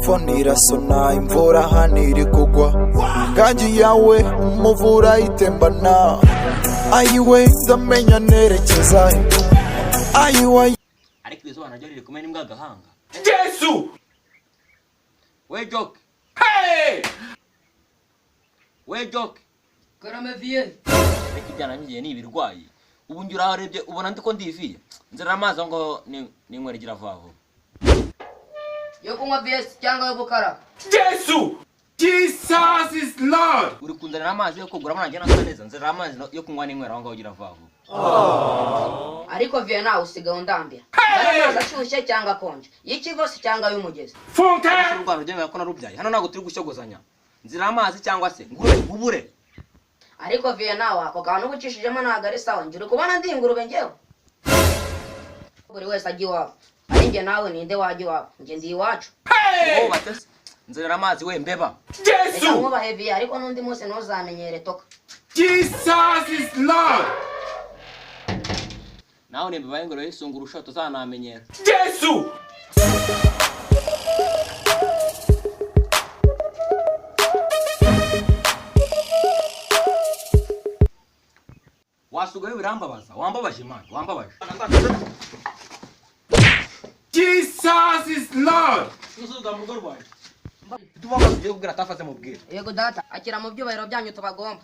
Phone irasona imvura hano iri kugwa gangi yawe umuvura itembana ayiwe ndamenya nerekeza ayiwe ariko ibisobanuro ryo riri kumwe n'imbwa gahanga Yesu we joke we joke Karame vie ariko ibyana ngiye ni ibirwayi ubu njye urarebye ubona ndiko ndiviye nzira amazi ngo ninywere gira vaho yo kunywa VS cyangwa yo gukara Yesu Jesus is Lord uri kunzanira amazi yo kugura mwana nasa neza nzira amazi yo kunywa ninywera aho ngaho gira vaho ariko vie nawe usigaye undambira amazi ashyushye cyangwa akonje y'ikivose cyangwa y'umugezi Funke urwano ryo ko narubyaye hano ntago turi gushogozanya nzira amazi cyangwa se ngubure ariko vie nawe ako kantu ubucishijemo ntago ari sawa ngira kubona ndi ingurube ngewe buri wese ajya iwabo ari njye nawe ninde wajya iwabo njye ndi iwacu wowe batese nzira amazi we mbeba reka Yesu nkubahe vie ariko n'undi munsi ntuzamenyere toka Jesus is Lord nawe nimbibaye ngoro yisungura ushoto zanamenyera Yesu wasugaye birambabaza wambabaje imana wambabaje Jesus is Lord uzuga mu rugo rwawe tubabaza ugiye kubwira atafaze mu bwira yego data akira mu byubahiro byanyu tubagomba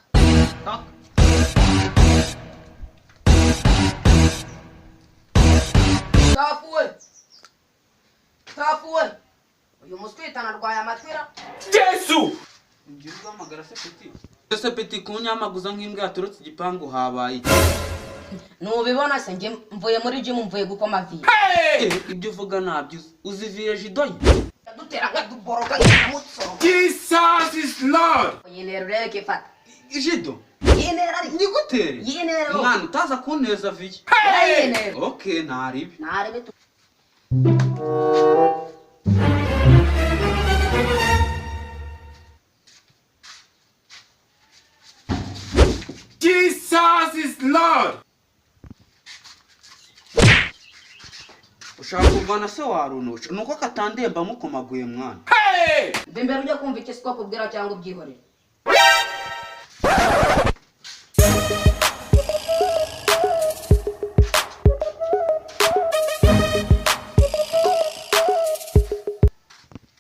tafuwe uyu muswitana arwaye amatwira Yesu Ngiye guhamagara se peti. Ese peti kunyamaguza nk'imbwa yaturutse igipangu habaye. nubibona se njye mvuye muri gym mvuye gukoma vie Ibyo uvuga nabyo uziviye jidoye. dutera nka duboroka nyamutsoro Jesus is Lord yinero rero kifata Jido. yinero ari Nigutere. yinero Mwana utaza kuneza viye. yinero Okay, ntaribi. nare bitu Jesus is Lord Ushaka kurwana se warunusha. Nuko katandemba mukomaguye mwana. bimbere ujya kumva iki siko kubwira cyangwa ubyihorera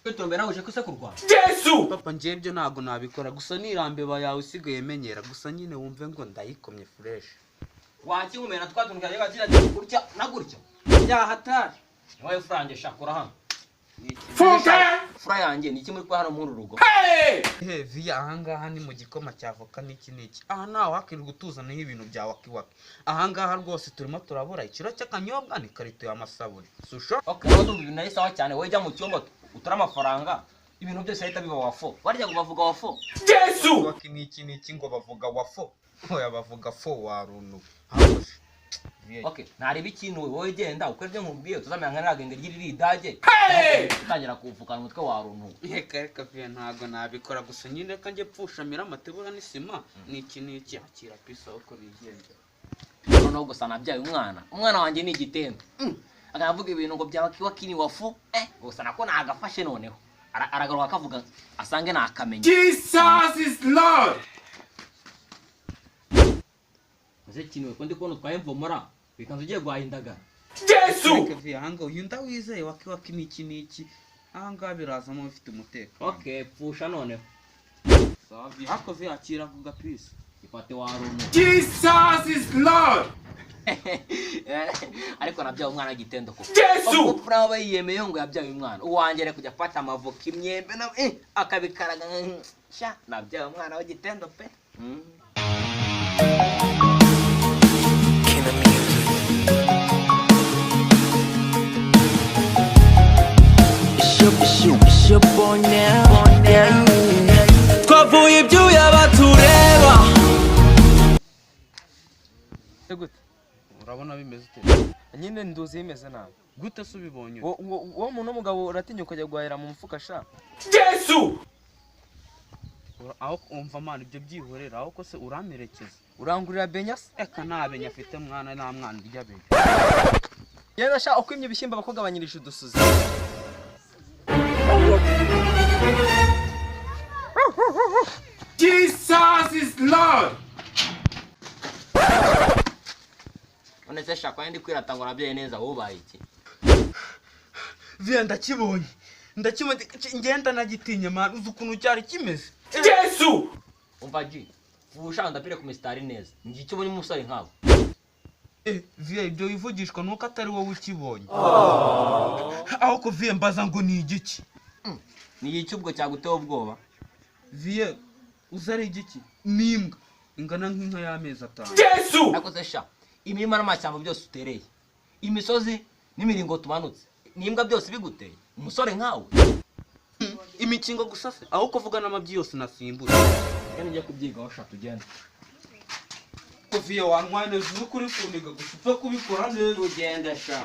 kwitombe nawe uje kuse kurwana Yesu Papa ngiye byo nago nabikora gusa nirambeba yawe usigaye menyera gusa nyine wumve ngo ndayikomye fresh. wakingumena twatunga yaga gira gutya na gutya Yahatari. wowe frange shakura hano Funke fura yanjye ni kimwe kwa hano muri rugo Via ahangaha ni mu gikoma cyavoka niki niki. Aha nawe wakirirwa utuzanaho ibintu bya wakiwaki. Ahangaha rwose turimo turabura ikiro cy'akanyobwa ni karito y'amasabuni. Susho okay aho ndumva ibintu ari sawa cyane wowe jya mu cyumba utura amafaranga ibintu byose ahita biba wafo barya ngo bavuga wafo Yesu waki niki ngo bavuga wafo. Oya bavuga fo warunu. okay ntareba ikintu wowe genda ukore byo nkubwiye tuzamenya nka nagenge ryiri ridage utangira kuvukana umutwe wa runtu Reka via ntago nabikora gusa nyine reka njye pfushamira amatebura n'isima niki akira pisa uko bigenze. noneho gusa nabyaye umwana wanjye ni igitendo akavuga ibintu ngo byaba kiwakini wafu gusa nako nagafashe noneho aragaruka akavuga asange nakamenya Jesus is Lord maze kinwe ko ndi kubona twaye mvomora bikanze ugiye guhindagara Yesu Reka via hanga uyu ndawizeye wakiwaki niki ahangaha birazamo bifite umutekano. okay pfusha noneho Ako via akira kuga pisa. ifate wa runtu Jesus is Lord ariko nabyaye umwana w'igitendo ko Yesu fura aba yiyemeye ngo yabyaye umwana uwangere kujya afata amavoka imyembe na akabikaraga sha nabyaye umwana w'igitendo pe twavuye ibyuya batureba gute Urabona bimeze ute? nyine nduzi imeze nabi Gute se ubibonye? wo muntu w'umugabo uratinya ukajya guhahira mu mufuka sha Yesu aho umva mwana ibyo byihorera aho ko se uramerekeza urangurira benya se eka ntabenya afite mwana nta mwana urya benya yenda sha ukwimye ibishyimbo bakugabanyirije udusuzi Jesus is Lord. none se shaka ndi kwirata ngo nabyaye neza wubaye iki Via ndakibonye ngenda nagitinye mwana uzi ukuntu cyari kimeze Jesus. umva ji ubushaka ndapire ku mistari neza ngi icyo ubonye umusore nkawe via ibyo bivugishwa nuko atari wowe ukibonye aho ko via mbaza ngo ni igiki ni iki ubwo cyaguteye ubwoba via uzari igiki nimbwa ingana nk'inka y'amezi 5 Jesus. nakoze sha imirima n'amashyamba byose utereye imisozi n'imiringo tumanutse nimbwa byose biguteye umusore nkawe imikingo gusa se aho kuvuga n'amabyi yose nasimbura kandi njye kubyigaho sha tugenda ko via wanywane zuri kuri kuniga gusa upfa kubikora neza tugende sha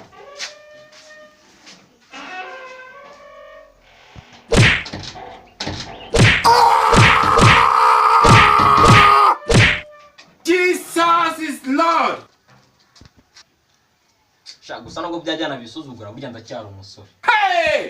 Jesus is Lord. sha gusa nubwo byajyana bisuzugura burya ndacyari umusore Hey!